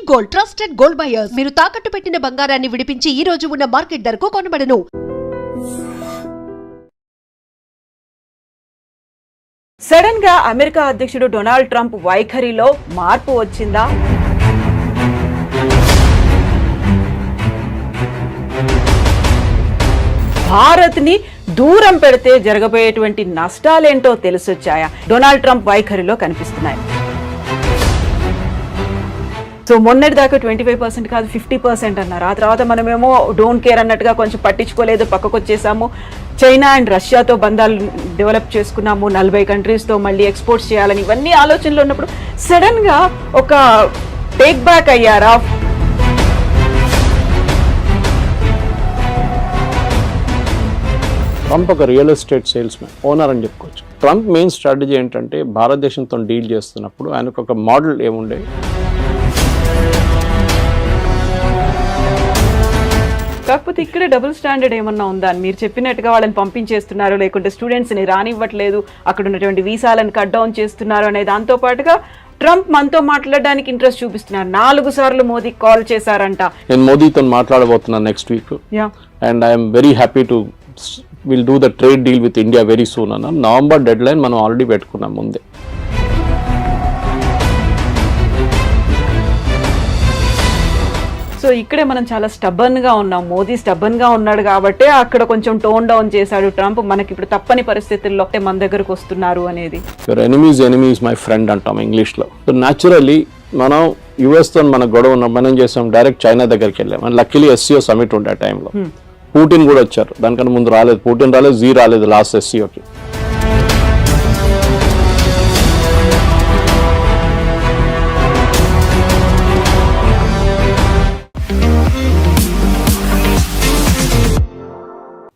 Anjani gold trusted gold buyers మీరు తాకట్టు పెట్టిన బంగారాన్ని విడిపించి ఈ రోజు ఉన్న మార్కెట్ ధరకు కొనబడను. సడన్ గా అమెరికా అధ్యక్షుడు డొనాల్డ్ ట్రంప్ వైఖరిలో మార్పు వచ్చిందా? భారత్ ని దూరం పెడితే జరగబోయేటువంటి నష్టాలేంటో తెలిసొచ్చాయా? డొనాల్డ్ ట్రంప్ వైఖరిలో కనిపిస్తున్నాయి. సో మొన్నటి దాకా 25% కాదు 50% అన్నారు. ఆ తర్వాత మనమేమో డోంట్ కేర్ అన్నట్టుగా కొంచెం పట్టించుకోలేదు, పక్కకు వచ్చేసాము. చైనా అండ్ రష్యాతో బంధాలు డెవలప్ చేసుకున్నాము, 40 కంట్రీస్తో మళ్ళీ ఎక్స్పోర్ట్స్ చేయాలని ఇవన్నీ ఆలోచనలు ఉన్నప్పుడు సడన్ గా ఒక టేక్ బ్యాక్ అయ్యారా? ట్రంప్ ఒక రియల్ ఎస్టేట్ సేల్స్మెన్, ఓనర్ అని చెప్పుకోవచ్చు. ట్రంప్ మెయిన్ స్ట్రాటజీ ఏంటంటే భారతదేశంతో డీల్ చేస్తున్నప్పుడు ఆయనకు ఒక మోడల్ ఏముండే, కాకపోతే ఇక్కడ డబుల్ స్టాండర్డ్ ఏమన్నా ఉందా? మీరు చెప్పినట్టుగా వాళ్ళని పంపించేస్తున్నారు, లేకుంటే స్టూడెంట్స్ని రానివ్వట్లేదు, అక్కడ ఉన్నటువంటి వీసాలను కట్ డౌన్ చేస్తున్నారు అనే దాంతో పాటుగా ట్రంప్ మనతో మాట్లాడడానికి ఇంట్రెస్ట్ చూపిస్తున్నారు. 4 సార్లు మోదీకి కాల్ చేశారంట. నేను మోదీతో మాట్లాడబోతున్నాను next week and I'm very happy to will do the trade deal with India very soon అన్న. నవంబర్ డెడ్ లైన్ మనం ఆల్రెడీ పెట్టుకున్నాం ముందే. సో ఇక్కడే మనం చాలా స్టబ్బన్గా ఉన్నాం. మోదీ స్టబ్బన్గా ఉన్నాడు కాబట్టి అక్కడ కొంచెం టోన్ డౌన్ చేశాడు ట్రంప్. మనకి ఇప్పుడు తప్పని పరిస్థితుల్లో మన దగ్గరకు వస్తున్నారు అనేది. యువర్ ఎనిమీస్ మై ఫ్రెండ్ అంటాం ఇంగ్లీష్లో. సో న్యాచురల్లీ మనం యుఎస్తో మన గొడవ ఉన్నాం, మనం చేసాం డైరెక్ట్ చైనా దగ్గరికి వెళ్ళాం. లక్కీలీ ఎస్సీఓ సమిట్ ఉండే ఆ టైంలో పుటిన్ కూడా వచ్చారు. దానికన్నా ముందు రాలేదు, పుటిన్ రాలేదు, జీ రాలేదు లాస్ట్ ఎస్సీఓకి.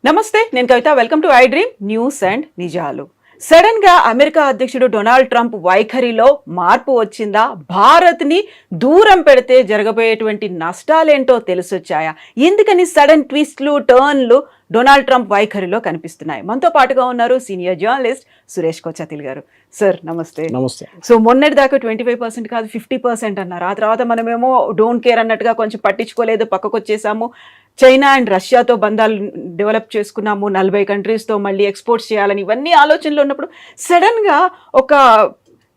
నమస్తే, నేను Kavitha. Welcome to I dream news and నిజాలు. సడన్ గా అమెరికా అధ్యక్షుడు డొనాల్డ్ ట్రంప్ వైఖరిలో మార్పు వచ్చిందా? భారత్ ని దూరం పెడితే జరగబోయేటువంటి నష్టాలేంటో తెలిసొచ్చాయా? ఎందుకని సడన్ ట్విస్ట్లు, టర్న్లు డొనాల్డ్ ట్రంప్ వైఖరిలో కనిపిస్తున్నాయి? మనతో పాటుగా ఉన్నారు సీనియర్ జర్నలిస్ట్ సురేష్ కొచ్చతిల్ గారు. సార్ నమస్తే. నమస్తే. సో మొన్నటి దాకా 25% కాదు 50% అన్నారు. ఆ తర్వాత మనమేమో డోంట్ కేర్ అన్నట్టుగా కొంచెం పట్టించుకోలేదు, పక్కకు వచ్చేసాము. చైనా అండ్ రష్యాతో బంధాలు డెవలప్ చేసుకున్నాము, 40 కంట్రీస్తో మళ్ళీ ఎక్స్పోర్ట్స్ చేయాలని ఇవన్నీ ఆలోచనలు ఉన్నప్పుడు సడన్ గా ఒక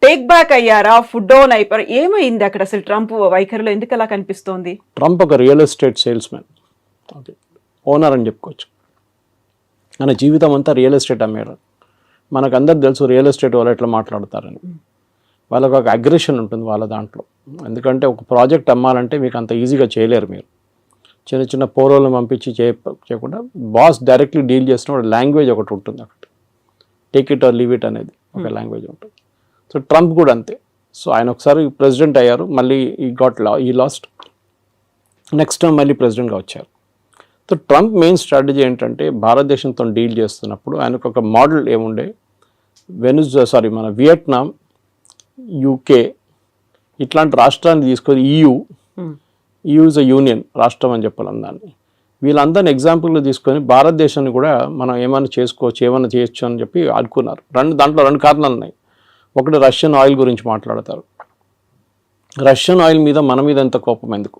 టేక్ బ్యాక్ అయ్యారా? ఫుడ్ డౌన్ అయిపోయారు? ఏమైంది అక్కడ అసలు ట్రంప్ వైఖరిలో? ఎందుకు అలా కనిపిస్తోంది? ట్రంప్ ఒక రియల్ ఎస్టేట్ సేల్స్మెన్, ఓనర్ అని చెప్పుకోవచ్చు. మన జీవితం అంతా రియల్ ఎస్టేట్ అమ్మేరు. మనకు అందరికి తెలుసు రియల్ ఎస్టేట్ వాళ్ళు ఎట్లా మాట్లాడతారని. వాళ్ళకు ఒక అగ్రెషన్ ఉంటుంది వాళ్ళ దాంట్లో. ఎందుకంటే ఒక ప్రాజెక్ట్ అమ్మాలంటే మీకు అంత ఈజీగా చేయలేరు. మీరు చిన్న చిన్న పోరోలను పంపించి చేయకుండా బాస్ డైరెక్ట్లీ డీల్ చేసిన లాంగ్వేజ్ ఒకటి ఉంటుంది. అక్కడ take it or leave it అనేది ఒక లాంగ్వేజ్ ఉంటుంది. సో ట్రంప్ కూడా అంతే. సో ఆయన ఒకసారి ప్రెసిడెంట్ అయ్యారు, మళ్ళీ ఈ లాస్ట్ నెక్స్ట్ టైం మళ్ళీ ప్రెసిడెంట్గా వచ్చారు. సో ట్రంప్ మెయిన్ స్ట్రాటజీ ఏంటంటే భారతదేశంతో డీల్ చేస్తున్నప్పుడు ఆయనకు ఒక మోడల్ ఏముండే, మన వియట్నాం, యూకే ఇట్లాంటి రాష్ట్రాన్ని తీసుకొని EU ఇస్ అ యూనియన్ రాష్ట్రం అని చెప్పాలి దాన్ని. వీళ్ళందరినీ ఎగ్జాంపుల్గా తీసుకొని భారతదేశాన్ని కూడా మనం ఏమైనా చేసుకోవచ్చు, ఏమైనా చేయొచ్చు అని చెప్పి అనుకున్నారు. దాంట్లో 2 కారణాలు ఉన్నాయి. ఒకటి, రష్యన్ ఆయిల్ గురించి మాట్లాడతారు. రష్యన్ ఆయిల్ మీద మన మీద ఎంత కోపం ఎందుకు?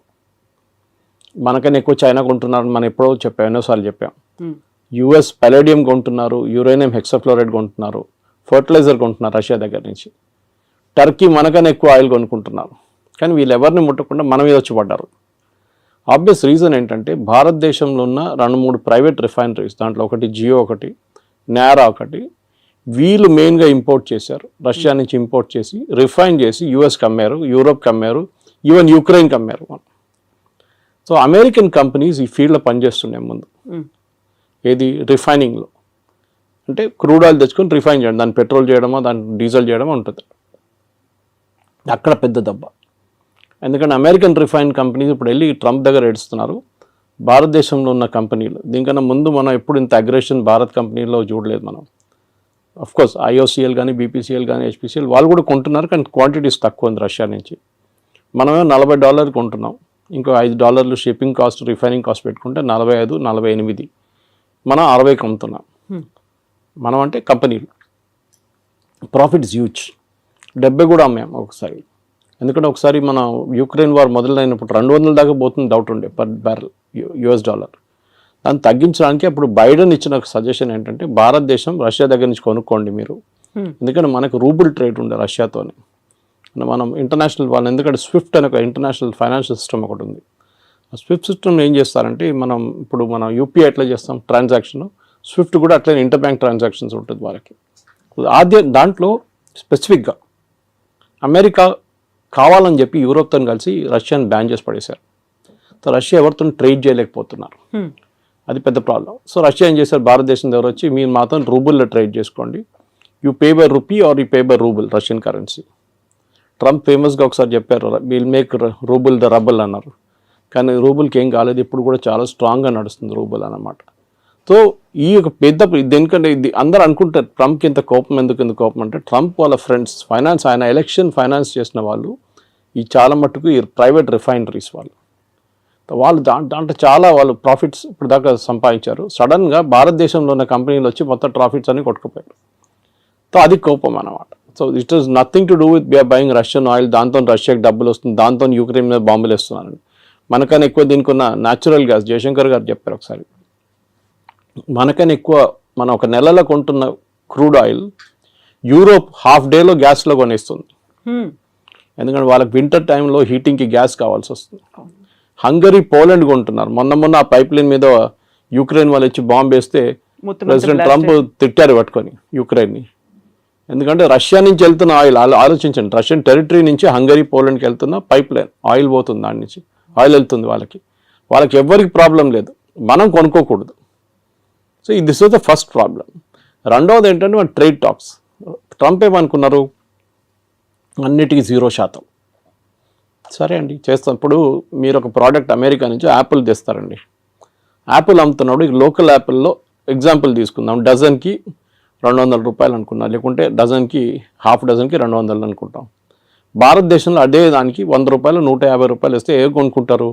మనకన్నా ఎక్కువ చైనా కొంటున్నారు, మనం ఎప్పుడో చెప్పాం, ఎన్నోసార్లు చెప్పాం. యుఎస్ పెలేడియం కొంటున్నారు, యురేనియం హెక్సాఫ్లోరైడ్ కొంటున్నారు, ఫర్టిలైజర్ కొంటున్నారు రష్యా దగ్గర నుంచి. టర్కీ మనకన్నా ఎక్కువ ఆయిల్ కొనుక్కుంటున్నారు. కానీ వీళ్ళు ఎవరిని ముట్టకుండా మన మీద వచ్చి పడ్డారు. ఆబ్వియస్ రీజన్ ఏంటంటే భారతదేశంలో ఉన్న 2-3 ప్రైవేట్ రిఫైనరీస్, దాంట్లో ఒకటి జియో, ఒకటి నారా, ఒకటి వీళ్ళు మెయిన్గా ఇంపోర్ట్ చేశారు. రష్యా నుంచి ఇంపోర్ట్ చేసి రిఫైన్ చేసి యూఎస్కి అమ్మారు, యూరోప్కి అమ్మారు, ఈవెన్ యుక్రెయిన్కి అమ్మారు. సో అమెరికన్ కంపెనీస్ ఈ ఫీల్డ్లో పనిచేస్తున్నాయి ముందు. ఏది? రిఫైనింగ్లో. అంటే క్రూడ్ ఆయిల్ తెచ్చుకొని రిఫైన్ చేయడం, దాన్ని పెట్రోల్ చేయడమో దాన్ని డీజిల్ చేయడమో ఉంటుంది. అక్కడ పెద్ద దెబ్బ. ఎందుకంటే అమెరికన్ రిఫైన్ కంపెనీస్ ఇప్పుడు వెళ్ళి ట్రంప్ దగ్గర ఏడుస్తున్నారు. భారతదేశంలో ఉన్న కంపెనీలు దీనికన్నా ముందు మనం ఎప్పుడు ఇంత అగ్రెషన్ భారత్ కంపెనీలో చూడలేదు మనం. అఫ్కోర్స్ IOCL కానీ, BPCL కానీ, HPCL వాళ్ళు కూడా కొంటున్నారు, కానీ క్వాంటిటీస్ తక్కువ ఉంది రష్యా నుంచి. మనమే $40 కొంటున్నాం, ఇంకో $5 షిప్పింగ్ కాస్ట్, రిఫైనింగ్ కాస్ట్ పెట్టుకుంటే 45, 48 మనం 60కి అమ్ముతున్నాం. మనం అంటే కంపెనీలు ప్రాఫిట్స్ హ్యూజ్. 70 కూడా అమ్మాం ఒకసారి. ఎందుకంటే ఒకసారి మన యుక్రెయిన్ వార్ మొదలైనప్పుడు 200 దాకా పోతుంది డౌట్ ఉండే పర్ బ్యారెల్ US డాలర్. దాన్ని తగ్గించడానికి అప్పుడు బైడెన్ ఇచ్చిన ఒక సజెషన్ ఏంటంటే భారతదేశం రష్యా దగ్గర నుంచి కొనుక్కోండి మీరు, ఎందుకంటే మనకు రూబుల్ ట్రేడ్ ఉండే రష్యాతోనే. మనం ఇంటర్నేషనల్ వాళ్ళు ఎందుకంటే స్విఫ్ట్ అనే ఒక ఇంటర్నేషనల్ ఫైనాన్షియల్ సిస్టమ్ ఒకటి ఉంది. ఆ స్విఫ్ట్ సిస్టమ్ ఏం చేస్తారంటే ఇప్పుడు మనం యూపీఐ ఎట్లా చేస్తాం ట్రాన్సాక్షన్, స్విఫ్ట్ కూడా అట్లనే ఇంటర్ బ్యాంక్ ట్రాన్సాక్షన్స్ ఉంటుంది వాళ్ళకి. దాంట్లో స్పెసిఫిక్గా అమెరికా కావాలని చెప్పి యూరోప్తో కలిసి రష్యాని బ్యాన్ చేసి పడేశారు. సో రష్యా ఎవరితో ట్రేడ్ చేయలేకపోతున్నారు, అది పెద్ద ప్రాబ్లం. సో రష్యా ఏం చేశారు, భారతదేశం దగ్గర వచ్చి మీరు మాత్రం రూబుల్లో ట్రేడ్ చేసుకోండి, you pay by rupee are you pay by rouble Russian currency. Trump ఫేమస్గా ఒకసారి చెప్పారు will make rouble the rubble అన్నారు, కానీ రూబుల్కి ఏం కాలేదు, ఇప్పుడు కూడా చాలా స్ట్రాంగ్గా నడుస్తుంది రూబుల్ అన్నమాట. సో ఈ ఒక పెద్ద దేనికంటే ఇది అందరూ అనుకుంటారు ట్రంప్కి ఇంత కోపం ఎందుకు కోపం అంటే ట్రంప్ వాళ్ళ ఫ్రెండ్స్ ఆయన ఎలక్షన్ ఫైనాన్స్ చేసిన వాళ్ళు ఈ చాలా మట్టుకు ఈ ప్రైవేట్ రిఫైనరీస్ వాళ్ళు దాంట్లో చాలా వాళ్ళు ప్రాఫిట్స్ ఇప్పుడు దాకా సంపాదించారు. సడన్గా భారతదేశంలో ఉన్న కంపెనీలు వచ్చి మొత్తం ప్రాఫిట్స్ అన్ని కొట్టుకుపోయారు. సో అది కోపం అన్నమాట. So it is nothing to do with we're buying Russian oil, దాంతో రష్యాకి డబ్బులు వస్తుంది, దాంతో యుక్రెయిన్ మీద బాంబులు వేస్తున్నారని. మనకన్నా ఎక్కువ దీనికి ఉన్న న్యాచురల్ గ్యాస్ జయశంకర్ గారు చెప్పారు ఒకసారి, మనకన్నా ఎక్కువ మనం ఒక నెలలో కొంటున్న క్రూడ్ ఆయిల్ యూరోప్ హాఫ్ డేలో గ్యాస్లో కొనేస్తుంది. ఎందుకంటే వాళ్ళకి వింటర్ టైంలో హీటింగ్కి గ్యాస్ కావాల్సి వస్తుంది. హంగరీ పోలాండ్ కొంటున్నారు. మొన్న ఆ పైప్ లైన్ మీద యుక్రెయిన్ వాళ్ళు వచ్చి బాంబు వేస్తే ప్రెసిడెంట్ ట్రంప్ తిట్టారు పట్టుకొని యుక్రెయిన్ని. ఎందుకంటే రష్యా నుంచి వెళ్తున్న ఆయిల్ ఆలోచించండి, రష్యన్ టెరిటరీ నుంచి హంగరీ పోలాండ్కి వెళ్తున్న పైప్ లైన్ ఆయిల్ పోతుంది, దాని నుంచి ఆయిల్ వెళ్తుంది వాళ్ళకి ఎవరికి ప్రాబ్లం లేదు, మనం కొనుక్కోకూడదు. So this was the first problem. రెండవది ఏంటంటే మన ట్రేడ్ టాక్స్. ట్రంప్ ఏమనుకున్నారు, అన్నిటికీ 0%. సరే అండి చేస్తాం. ఇప్పుడు మీరు ఒక ప్రోడక్ట్ అమెరికా నుంచి యాపిల్ తెస్తారండి, యాపిల్ అమ్ముతున్నాడు, లోకల్ యాపిల్లో ఎగ్జాంపుల్ తీసుకుందాం, డజన్కి 200 రూపాయలు అనుకున్నాం, లేకుంటే డజన్కి హాఫ్ డజన్కి 200 అనుకుంటాం. భారతదేశంలో అదే దానికి 100 రూపాయలు 150 రూపాయలు ఇస్తే ఏ కొనుక్కుంటారు,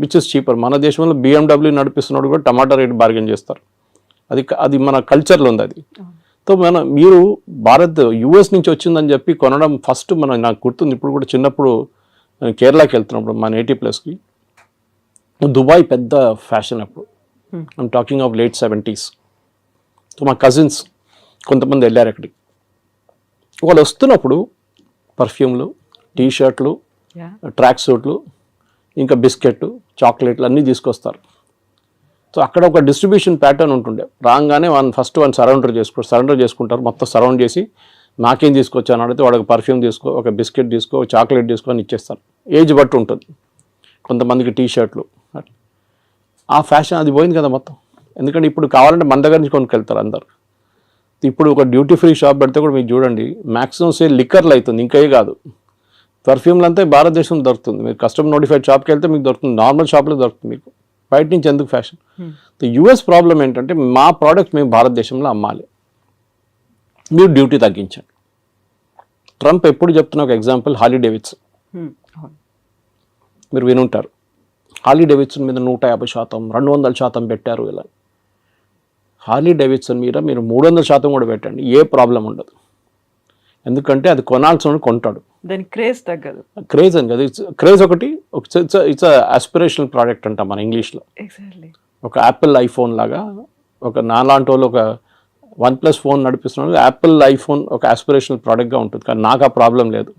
విచ్ ఇస్ చీపర్. మన దేశంలో BMW నడిపిస్తున్నాడు కూడా టమాటా రేట్ బార్గెన్ చేస్తారు, అది మన కల్చర్లో ఉంది అది. సో మీరు US నుంచి వచ్చిందని చెప్పి కొనడం ఫస్ట్ నాకు గుర్తుంది, ఇప్పుడు కూడా చిన్నప్పుడు కేరళకి వెళ్తున్నప్పుడు మా నేటివ్ ప్లేస్కి దుబాయ్ పెద్ద ఫ్యాషన్ అప్పుడు, I'm talking of late 70s. So మా కజిన్స్ కొంతమంది వెళ్ళారు అక్కడికి. వాళ్ళు వస్తున్నప్పుడు పర్ఫ్యూమ్లు, టీషర్ట్లు, ట్రాక్ సూట్లు, ఇంకా బిస్కెట్, చాక్లెట్లు అన్నీ తీసుకొస్తారు. సో అక్కడ ఒక డిస్ట్రిబ్యూషన్ ప్యాటర్న్ ఉంటుండే, రాగానే ఫస్ట్ సరౌండర్ చేసుకుంటారు, మొత్తం సరౌండ్ చేసి నాకేం తీసుకొచ్చాను అడిగితే వాడికి పర్ఫ్యూమ్ తీసుకో, ఒక బిస్కెట్ తీసుకో, చాక్లెట్ తీసుకో అని ఇచ్చేస్తారు. ఏజ్ బట్టి ఉంటుంది, కొంతమందికి టీషర్ట్లు. ఆ ఫ్యాషన్ అది పోయింది కదా మొత్తం. ఎందుకంటే ఇప్పుడు కావాలంటే మన దగ్గర నుంచి కొనుక్కెళ్తారు అందరు. ఇప్పుడు ఒక డ్యూటీ ఫ్రీ షాప్ పెడితే కూడా మీకు చూడండి మ్యాక్సిమం సేల్ లిక్కర్లు అవుతుంది, ఇంకే కాదు. పర్ఫ్యూమ్లు అంతా భారతదేశంలో దొరుకుతుంది. మీరు కస్టమర్ నోటిఫైడ్ షాప్కి వెళ్తే మీకు దొరుకుతుంది, నార్మల్ షాప్లో దొరుకుతుంది, మీకు బయట నుంచి ఎందుకు ఫ్యాషన్. US ప్రాబ్లం ఏంటంటే మా ప్రోడక్ట్ మేము భారతదేశంలో అమ్మాలి, మీరు డ్యూటీ తగ్గించండి. ట్రంప్ ఎప్పుడు చెప్తున్న ఒక ఎగ్జాంపుల్ హార్లీ డేవిడ్సన్, మీరు వినుంటారు. హార్లీ డేవిడ్సన్ మీద 150%, 200% పెట్టారు. ఇలా హార్లీ డేవిడ్సన్ మీద మీరు 300% కూడా పెట్టండి, ఏ ప్రాబ్లం ఉండదు. ఎందుకంటే అది కొనాల్సిన కొంటాడు, దాని క్రేజ్ తగ్గదు. క్రేజ్ అని కదా, క్రేజ్ ఒకటి, ఇట్స్ ఆస్పిరేషనల్ ప్రోడక్ట్ అంటాం మన ఇంగ్లీష్లో. ఒక యాపిల్ ఐఫోన్ లాగా, ఒక నాలాంటి వాళ్ళు ఒక OnePlus ఫోన్ నడిపిస్తున్నాడు, యాపిల్ ఐఫోన్ ఒక ఆస్పిరేషనల్ ప్రోడక్ట్గా ఉంటుంది. కానీ నాకు ఆ ప్రాబ్లం లేదు.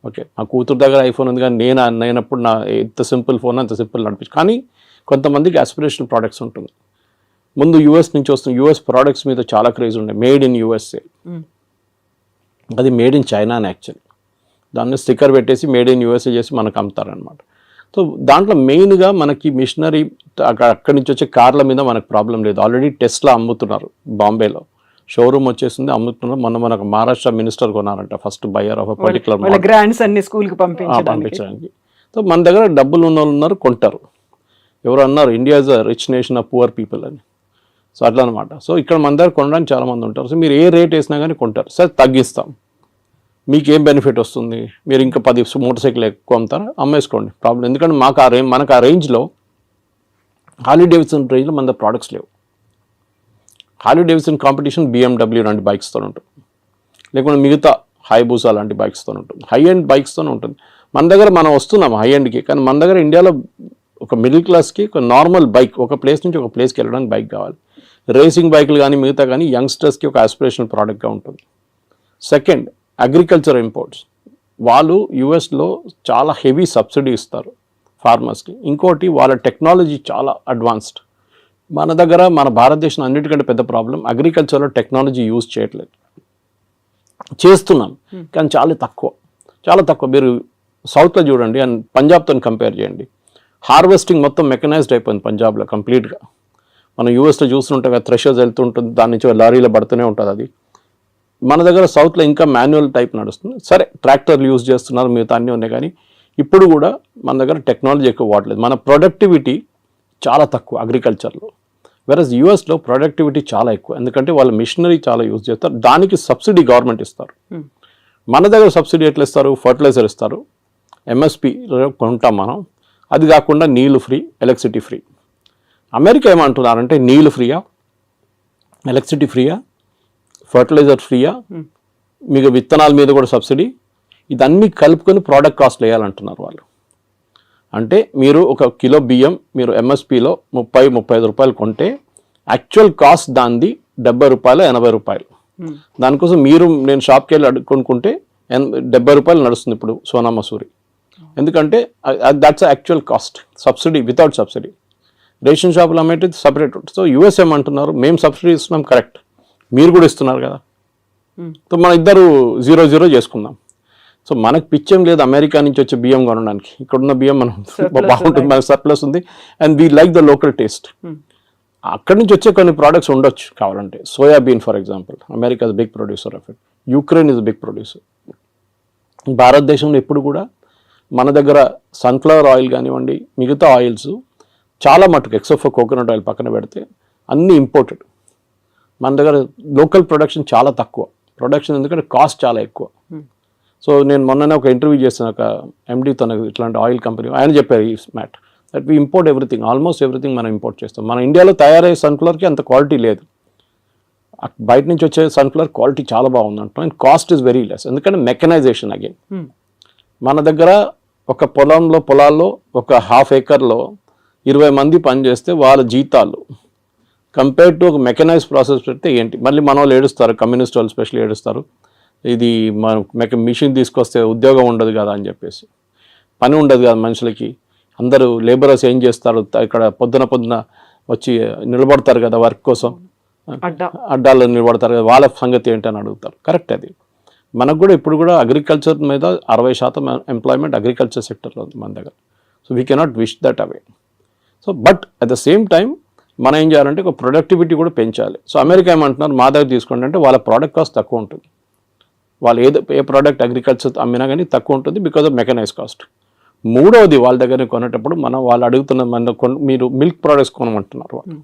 ఓకే, నా కూతురు దగ్గర ఐఫోన్ ఉంది, కానీ నేనప్పుడు నా ఎంత సింపుల్ ఫోన్ అంత సింపుల్ నడిపించు. కానీ కొంతమందికి ఆస్పిరేషనల్ ప్రోడక్ట్స్ ఉంటుంది. ముందు US నుంచి వస్తున్న US ప్రోడక్ట్స్ మీద చాలా క్రేజ్ ఉండే, మేడ్ ఇన్ USA. అది మేడ్ ఇన్ చైనా అని యాక్చువల్లీ దాన్ని స్టిక్కర్ పెట్టేసి మేడ్ ఇన్ USA చేసి మనకు అమ్ముతారనమాట. సో దాంట్లో మెయిన్గా మనకి మిషనరీ అక్కడి నుంచి వచ్చే కార్ల మీద మనకు ప్రాబ్లం లేదు. ఆల్రెడీ టెస్లా అమ్ముతున్నారు, బాంబేలో షోరూమ్ వచ్చేసింది, అమ్ముతున్నారు. మనకు మహారాష్ట్ర మినిస్టర్ కొన్నారంట first buyer of particular brands అన్ని స్కూల్కి పంపించడానికి. సో మన దగ్గర డబ్బులు ఉన్న వాళ్ళు ఉన్నారు, కొంటారు. ఎవరు అన్నారు India is a rich nation of poor people అని. సో అట్లా అనమాట. సో ఇక్కడ మన దగ్గర కొనడానికి చాలామంది ఉంటారు. సో మీరు ఏ రేట్ వేసినా కానీ కొంటారు. సార్ తగ్గిస్తాం, మీకు ఏం బెనిఫిట్ వస్తుంది, మీరు ఇంకా 10 మోటార్ సైకిల్ ఎక్కువ అమ్ముతారా, అమ్మేసుకోండి, ప్రాబ్లం. ఎందుకంటే మనకు ఆ రేంజ్లో హార్లీ డేవిడ్సన్ రేంజ్లో మన ప్రోడక్ట్స్ లేవు. హార్లీ డేవిడ్సన్ కాంపిటీషన్ BMW లాంటి బైక్స్తో ఉంటుంది, లేకుంటే మిగతా హైబూసా లాంటి బైక్స్తో ఉంటుంది, హై ఎండ్ బైక్స్తో ఉంటుంది. మన దగ్గర మనం వస్తున్నాం హై ఎండ్కి, కానీ మన దగ్గర ఇండియాలో ఒక మిడిల్ క్లాస్కి ఒక నార్మల్ బైక్, ఒక ప్లేస్ నుంచి ఒక ప్లేస్కి వెళ్ళడానికి బైక్ కావాలి. రేసింగ్ బైక్లు కానీ మిగతా కానీ యంగ్స్టర్స్కి ఒక ఆస్పిరేషనల్ ప్రోడక్ట్గా ఉంటుంది. Second, agriculture imports. వాళ్ళు యుఎస్లో చాలా హెవీ సబ్సిడీ ఇస్తారు ఫార్మర్స్కి. ఇంకోటి వాళ్ళ టెక్నాలజీ చాలా అడ్వాన్స్డ్. మన దగ్గర మన భారతదేశం అన్నిటికంటే పెద్ద ప్రాబ్లం అగ్రికల్చర్లో టెక్నాలజీ యూజ్ చేయట్లేదు. చేస్తున్నాం కానీ చాలా తక్కువ. మీరు సౌత్లో చూడండి అండ్ పంజాబ్తో కంపేర్ చేయండి. హార్వెస్టింగ్ మొత్తం మెకనైజ్డ్ అయిపోయింది పంజాబ్లో కంప్లీట్గా. మనం యూఎస్లో చూస్తుంటాం కదా, థ్రెషర్స్ వెళ్తుంటుంది, దాని నుంచి లారీలో పడుతూనే ఉంటుంది అది. మన దగ్గర సౌత్లో ఇంకా మాన్యువల్ టైప్ నడుస్తుంది. సరే ట్రాక్టర్లు యూజ్ చేస్తున్నారు, మిగతా అన్నీ ఉన్నాయి, కానీ ఇప్పుడు కూడా మన దగ్గర టెక్నాలజీ ఎక్కువ వాడలేదు. మన ప్రొడక్టివిటీ చాలా తక్కువ అగ్రికల్చర్లో. వెరస్ యూఎస్లో ప్రొడక్టివిటీ చాలా ఎక్కువ, ఎందుకంటే వాళ్ళ మిషనరీ చాలా యూజ్ చేస్తారు, దానికి సబ్సిడీ గవర్నమెంట్ ఇస్తారు. మన దగ్గర సబ్సిడీ ఎట్లా ఇస్తారు? ఫర్టిలైజర్ ఇస్తారు, ఎంఎస్పి కొంటాం మనం, అది కాకుండా నీళ్ళు ఫ్రీ, ఎలక్ట్రిసిటీ ఫ్రీ. అమెరికా ఏమంటున్నారంటే నీళ్ళు ఫ్రీయా, ఎలక్ట్రిసిటీ ఫ్రీయా, ఫర్టిలైజర్ ఫ్రీయా, మీకు విత్తనాల మీద కూడా సబ్సిడీ, ఇదన్నీ కలుపుకొని ప్రోడక్ట్ కాస్ట్లు వేయాలంటున్నారు వాళ్ళు. అంటే మీరు ఒక కిలో బియ్యం మీరు ఎంఎస్పిలో 30-35 రూపాయలు కొంటే యాక్చువల్ కాస్ట్ దానిది 70 రూపాయలు 80 రూపాయలు. దానికోసం నేను షాప్కి వెళ్ళి కొనుక్కుంటే 70 రూపాయలు నడుస్తుంది ఇప్పుడు సోనా మసూరి. ఎందుకంటే that's actual cost, subsidy without subsidy. Ration షాపులు అమ్మేది సపరేట్ ఉంటుంది. సో యూఎస్ ఏమంటున్నారు, మేము సబ్సిడీ ఇస్తున్నాం, కరెక్ట్, మీరు కూడా ఇస్తున్నారు కదా, సో మన ఇద్దరు 0-0 చేసుకుందాం. సో మనకు పిచ్చేం లేదు అమెరికా నుంచి వచ్చే బియ్యం కొనడానికి. ఇక్కడున్న బియ్యం మనం బాగుంటుంది, మనకు సర్ప్లస్ ఉంది, and we like the local taste. అక్కడి నుంచి వచ్చే కొన్ని ప్రోడక్ట్స్ ఉండొచ్చు కావాలంటే. Soybean for example, America is big producer of it, Ukraine is big producer. భారతదేశంలో ఎప్పుడు కూడా మన దగ్గర సన్ఫ్లవర్ ఆయిల్ కానివ్వండి, మిగతా ఆయిల్స్ చాలా మటుకు ఎక్సెప్ట్ ఫర్ కోకోనట్ ఆయిల్ పక్కన పెడితే అన్నీ ఇంపోర్టెడ్. మన దగ్గర లోకల్ ప్రొడక్షన్ చాలా తక్కువ, ప్రొడక్షన్ ఎందుకంటే కాస్ట్ చాలా ఎక్కువ. సో నేను మొన్ననే ఒక ఇంటర్వ్యూ చేసిన ఒక ఎండీతో, ఇట్లాంటి ఆయిల్ కంపెనీ, ఆయన చెప్పారు ఈ matter that we import everything, almost everything మనం ఇంపోర్ట్ చేస్తాం. మన ఇండియాలో తయారయ్యే సన్ఫ్లవర్కి అంత క్వాలిటీ లేదు, బయట నుంచి వచ్చే సన్ఫ్లవర్ క్వాలిటీ చాలా బాగుంది అంటాం, and cost is very less, ఎందుకంటే మెకనైజేషన్ అగైన్. మన దగ్గర ఒక పొలాల్లో ఒక 1/2 acre 20 మంది పనిచేస్తే వాళ్ళ జీతాలు కంపేర్ టు ఒక మెకనైజ్ ప్రాసెస్ పెడితే ఏంటి. మళ్ళీ మన వాళ్ళు ఏడుస్తారు, కమ్యూనిస్ట్ వాళ్ళు స్పెషల్లీ ఏడుస్తారు, ఇది మిషన్ తీసుకొస్తే ఉద్యోగం ఉండదు కదా అని చెప్పేసి. పని ఉండదు కదా మనుషులకి, అందరూ లేబరర్స్ ఏం చేస్తారు, ఇక్కడ పొద్దున వచ్చి నిలబడతారు కదా వర్క్ కోసం, అడ్డాల్లో నిలబడతారు కదా, వాళ్ళ సంగతి ఏంటని అడుగుతారు. కరెక్ట్, అది మనకు కూడా ఇప్పుడు కూడా అగ్రికల్చర్ మీద 60% ఎంప్లాయ్మెంట్ అగ్రికల్చర్ సెక్టర్లో ఉంది మన దగ్గర. So we cannot wish that away. So but at the same time మనం ఏం చేయాలంటే ఒక ప్రొడక్టివిటీ కూడా పెంచాలి. సో అమెరికా ఏమంటున్నారు, మా దగ్గర తీసుకోండి అంటే వాళ్ళ ప్రోడక్ట్ కాస్ట్ తక్కువ ఉంటుంది, వాళ్ళు ఏ ప్రోడక్ట్ అగ్రికల్చర్ అమ్మినా కానీ తక్కువ ఉంటుంది బికాజ్ ఆఫ్ మెకనైజ్ కాస్ట్. మూడవది, వాళ్ళ దగ్గర కొనేటప్పుడు వాళ్ళు అడుగుతున్న మీరు మిల్క్ ప్రోడక్ట్స్ కొనమంటున్నారు వాళ్ళు.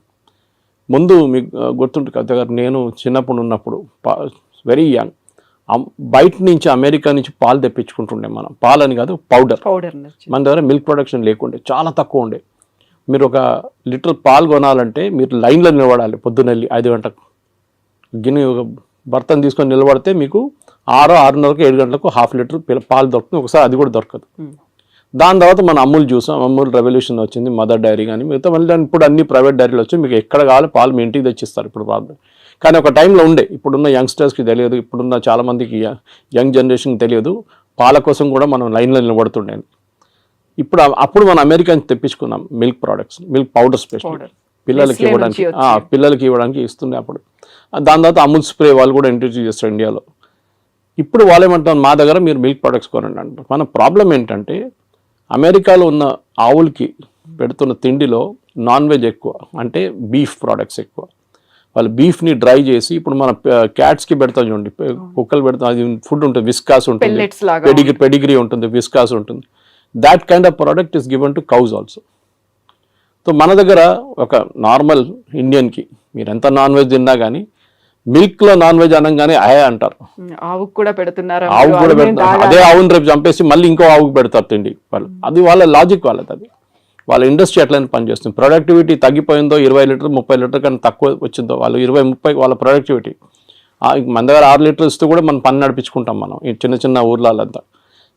ముందు మీకు గుర్తుంటుంది కదా, నేను చిన్నప్పుడు ఉన్నప్పుడు వెరీ యంగ్, బయట నుంచి అమెరికా నుంచి పాలు తెప్పించుకుంటుండే మనం, పాలని కాదు పౌడర్. మన దగ్గర మిల్క్ ప్రొడక్షన్ లేకుండే, చాలా తక్కువ ఉండే. మీరు 1 లీటర్ పాలు కొనాలంటే మీరు లైన్లో నిలబడాలి, పొద్దున్నెళ్ళి 5 గంటలకు గిన్నె ఒక బర్తన్ తీసుకొని నిలబడితే మీకు 6:30కు 7 గంటలకు 1/2 లీటర్ పాలు దొరుకుతుంది, ఒకసారి అది కూడా దొరకదు. దాని తర్వాత మనం అమూల్ చూసాం, అమూల్ రెవల్యూషన్ వచ్చింది, మదర్ డైరీ కానీ మిగతా మళ్ళీ ఇప్పుడు అన్ని ప్రైవేట్ డైరీలు వచ్చి మీకు ఎక్కడ కావాలి పాలు మీ ఇంటికి తెచ్చిస్తారు ఇప్పుడు ప్రాబ్లం. కానీ ఒక టైంలో ఉండే, ఇప్పుడున్న యంగ్స్టర్స్కి తెలియదు, ఇప్పుడున్న చాలామందికి యంగ్ జనరేషన్కి తెలియదు, పాల కోసం కూడా మనం లైన్లో నిలబడుతుండే. అప్పుడు మనం అమెరికా నుంచి తెప్పించుకున్నాం milk products, milk powder special పిల్లలకి ఇవ్వడానికి ఇస్తుండే అప్పుడు. దాని తర్వాత అమూల్ స్ప్రే వాళ్ళు కూడా ఇంట్రడ్యూస్ చేస్తారు ఇండియాలో. ఇప్పుడు వాళ్ళు ఏమంటారు, మా దగ్గర మీరు మిల్క్ ప్రోడక్ట్స్ కొనండి అంటారు. మన ప్రాబ్లం ఏంటంటే అమెరికాలో ఉన్న ఆవులకి పెడుతున్న తిండిలో నాన్ వెజ్ ఎక్కువ, అంటే బీఫ్ ప్రోడక్ట్స్ ఎక్కువ. వాళ్ళు బీఫ్ని డ్రై చేసి, ఇప్పుడు మన క్యాట్స్కి పెడతాం చూడండి, కుక్కలు పెడతాం, అది ఫుడ్ ఉంటుంది, విస్కాస్ ఉంటుంది, పెడిగ్రీ ఉంటుంది, విస్కాస్ ఉంటుంది. That kind of product is given to cows also. So మన దగ్గర ఒక నార్మల్ ఇండియన్కి మీరు ఎంత నాన్ వెజ్ తిన్నా కానీ మిల్క్లో నాన్ వెజ్ అనగానే అయా అంటారు, ఆవుకు కూడా పెడుతున్నారు, అదే ఆవును రేపు చంపేసి మళ్ళీ ఇంకో ఆవుకు పెడతారు తిండి వాళ్ళు. అది వాళ్ళ లాజిక్ వాళ్ళది, అది వాళ్ళ ఇండస్ట్రీ అట్లనే పనిచేస్తుంది. ప్రొడక్టివిటీ తగ్గిపోయిందో 20 లీటర్ 30 లీటర్ కన్నా తక్కువ వచ్చిందో, వాళ్ళు 20-30 వాళ్ళ ప్రొడక్టివిటీ, మన దగ్గర 6 లీటర్లు ఇస్తూ కూడా మనం పని నడిపించుకుంటాం మనం ఈ చిన్న చిన్న ఊర్లంతా.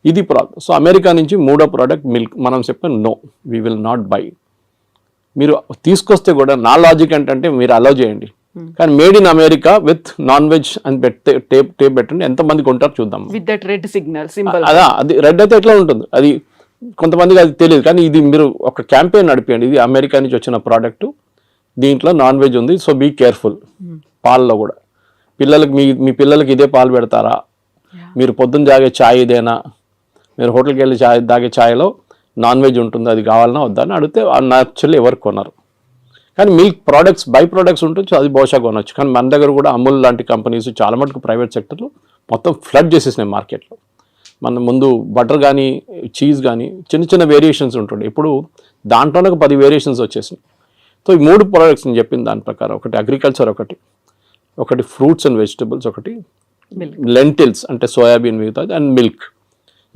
ఇది ప్రాబ్లం. సో అమెరికా నుంచి మూడో ప్రోడక్ట్ మిల్క్. మనం చెప్పాం no, we will not buy. మీరు తీసుకొస్తే కూడా నా లాజిక్ ఏంటంటే మీరు అలౌ చేయండి, కానీ made in America with non veg అని టేప్ పెట్టండి, ఎంతమంది కొంటారు చూద్దాం. With that red signal symbol. అదా, అది రెడ్ అయితే ఎట్లా ఉంటుంది, అది కొంతమందికి అది తెలియదు. కానీ ఇది మీరు ఒక క్యాంపెయిన్ నడిపేయండి, ఇది అమెరికా నుంచి వచ్చిన ప్రోడక్ట్, దీంట్లో నాన్ వెజ్ ఉంది, సో బీ కేర్ఫుల్. పాలలో కూడా పిల్లలకి మీ పిల్లలకి ఇదే పాలు పెడతారా, మీరు పొద్దున్న తాగే ఛాయ్ ఇదేనా, మీరు హోటల్కి వెళ్ళి తాగే ఛాయ్లో నాన్ వెజ్ ఉంటుంది, అది కావాలన్నా వద్దా అని అడిగితే న్యాచురల్లీ ఎవరు కొన్నారు. కానీ మిల్క్ ప్రోడక్ట్స్ బై ప్రోడక్ట్స్ ఉంటుంది, అది బహుశా కొనవచ్చు. కానీ మన దగ్గర కూడా అమూల్ లాంటి కంపెనీస్ చాలా మటుకు ప్రైవేట్ సెక్టర్లో మొత్తం ఫ్లడ్ చేసేసినాయి మార్కెట్లో. మన ముందు బటర్ కానీ చీజ్ కానీ చిన్న చిన్న వేరియేషన్స్ ఉంటుండే, ఇప్పుడు దాంట్లోనే ఒక 10 వేరియేషన్స్ వచ్చేసినాయి. సో ఈ 3 ప్రోడక్ట్స్ నేను చెప్పిన దాని ప్రకారం, ఒకటి అగ్రికల్చర్, ఒకటి ఫ్రూట్స్ అండ్ వెజిటబుల్స్, ఒకటి లెంటిల్స్ అంటే సోయాబీన్ మిగతాది, అండ్ మిల్క్.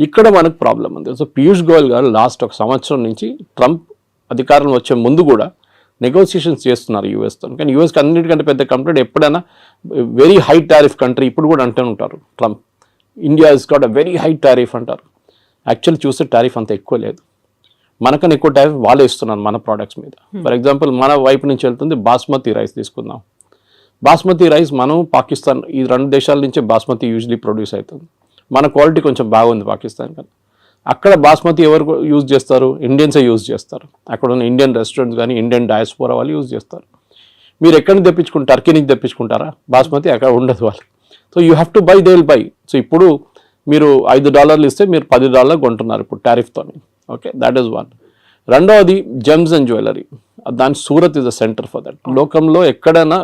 ఇక్కడ మనకు ప్రాబ్లం ఉంది. సో పీయూష్ గోయల్ గారు లాస్ట్ 1 సంవత్సరం నుంచి ట్రంప్ అధికారంలో వచ్చే ముందు కూడా నెగోసియేషన్స్ చేస్తున్నారు యూఎస్తో. కానీ యూఎస్కి అన్నిటికంటే పెద్ద కంప్లైంట్ ఎప్పుడైనా వెరీ హై టారిఫ్ కంట్రీ, ఇప్పుడు కూడా అంటూ ఉంటారు Trump, India is got a very high tariff అంటారు. యాక్చువల్లీ చూస్తే టారిఫ్ అంత ఎక్కువ లేదు, మనకన్నా ఎక్కువ టారిఫ్ వాళ్ళే ఇస్తున్నారు మన ప్రోడక్ట్స్ మీద. ఫర్ ఎగ్జాంపుల్ మన వైపు నుంచి వెళ్తుంది బాస్మతి రైస్ తీసుకుందాం. బాస్మతి రైస్ మనం పాకిస్తాన్, ఈ 2 దేశాల నుంచే బాస్మతి యూజువలీ ప్రొడ్యూస్ అవుతుంది. మన క్వాలిటీ కొంచెం బాగుంది పాకిస్తాన్ కన్నా. అక్కడ బాస్మతి ఎవరు యూజ్ చేస్తారు, ఇండియన్సే యూజ్ చేస్తారు. అక్కడ ఉన్న ఇండియన్ రెస్టారెంట్స్ కానీ ఇండియన్ డయాస్పోరా వాళ్ళు యూజ్ చేస్తారు. మీరు ఎక్కడి నుంచి తెప్పించుకుంటారు, టర్కీ నుంచి తెప్పించుకుంటారా బాస్మతి, అక్కడ ఉండదు వాళ్ళకి. So you have to buy, they will buy. So ఇప్పుడు మీరు $5 ఇస్తే మీరు $10 కొంటున్నారు ఇప్పుడు టారిఫ్తో. Okay, that is one. రెండవది జెమ్స్ అండ్ జ్యువెలరీ, దాని Surat is a centre for that. లోకంలో ఎక్కడైనా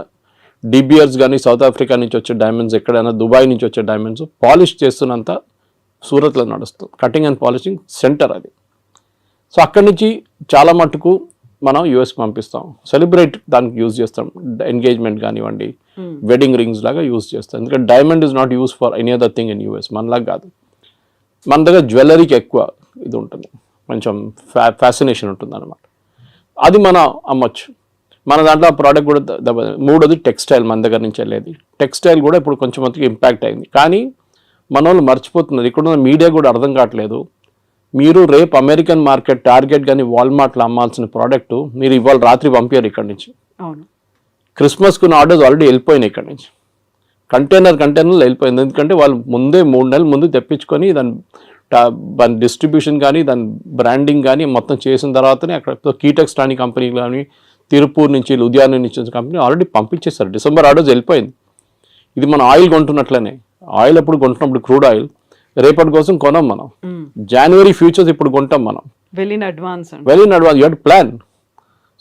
డిబియర్స్ కానీ సౌత్ ఆఫ్రికా నుంచి వచ్చే డైమండ్స్, ఎక్కడైనా దుబాయ్ నుంచి వచ్చే డైమండ్స్ పాలిష్ చేస్తున్నంత సూరత్లో నడుస్తుంది. కటింగ్ అండ్ పాలిషింగ్ సెంటర్ అది. సో అక్కడి నుంచి చాలా మటుకు మనం యూఎస్కి పంపిస్తాం, సెలబ్రేట్ దానికి యూజ్ చేస్తాం, ఎంగేజ్మెంట్ కానివ్వండి, వెడ్డింగ్ రింగ్స్ లాగా యూజ్ చేస్తాం. ఎందుకంటే diamond is not use for any other thing in US, మనలాగా కాదు. మన దగ్గర జ్యువెలరీకి ఎక్కువ ఇది ఉంటుంది, కొంచెం ఫ్యాసినేషన్ ఉంటుంది అనమాట. అది మనం అమ్మొచ్చు. మన దాంట్లో ఆ ప్రోడక్ట్ కూడా మూడోది టెక్స్టైల్, మన దగ్గర నుంచి వెళ్ళేది టెక్స్టైల్ కూడా ఇప్పుడు కొంచెం మందికి ఇంపాక్ట్ అయింది. కానీ మన వాళ్ళు మర్చిపోతున్నారు, ఇక్కడున్న మీడియా కూడా అర్థం కావట్లేదు. మీరు రేపు అమెరికన్ మార్కెట్ టార్గెట్ కానీ వాల్మార్ట్లో అమ్మాల్సిన ప్రోడక్ట్ మీరు ఇవాళ రాత్రి పంపారు ఇక్కడి నుంచి. క్రిస్మస్కున్న ఆర్డర్స్ ఆల్రెడీ వెళ్ళిపోయినాయి ఇక్కడి నుంచి, కంటైనర్లో వెళ్ళిపోయింది. ఎందుకంటే వాళ్ళు ముందే 3 నెలల ముందు తెప్పించుకొని దాని డిస్ట్రిబ్యూషన్ కానీ దాని బ్రాండింగ్ కానీ మొత్తం చేసిన తర్వాతనే అక్కడ కీటెక్స్ లాంటి కంపెనీలు కానీ తిరుపూర్ నుంచి లుధియానా నుంచి కంపెనీ ఆల్రెడీ పంపించేస్తారు. డిసెంబర్ ఆర్డర్స్ వెళ్ళిపోయింది. ఇది మనం ఆయిల్ కొంటున్నట్లనే, ఆయిల్ ఎప్పుడు కొంటున్నప్పుడు క్రూడ్ ఆయిల్ రేపటి కోసం కొనం మనం, జనవరి ఫ్యూచర్స్ ఇప్పుడు కొంటాం మనం, well in advance you have to plan.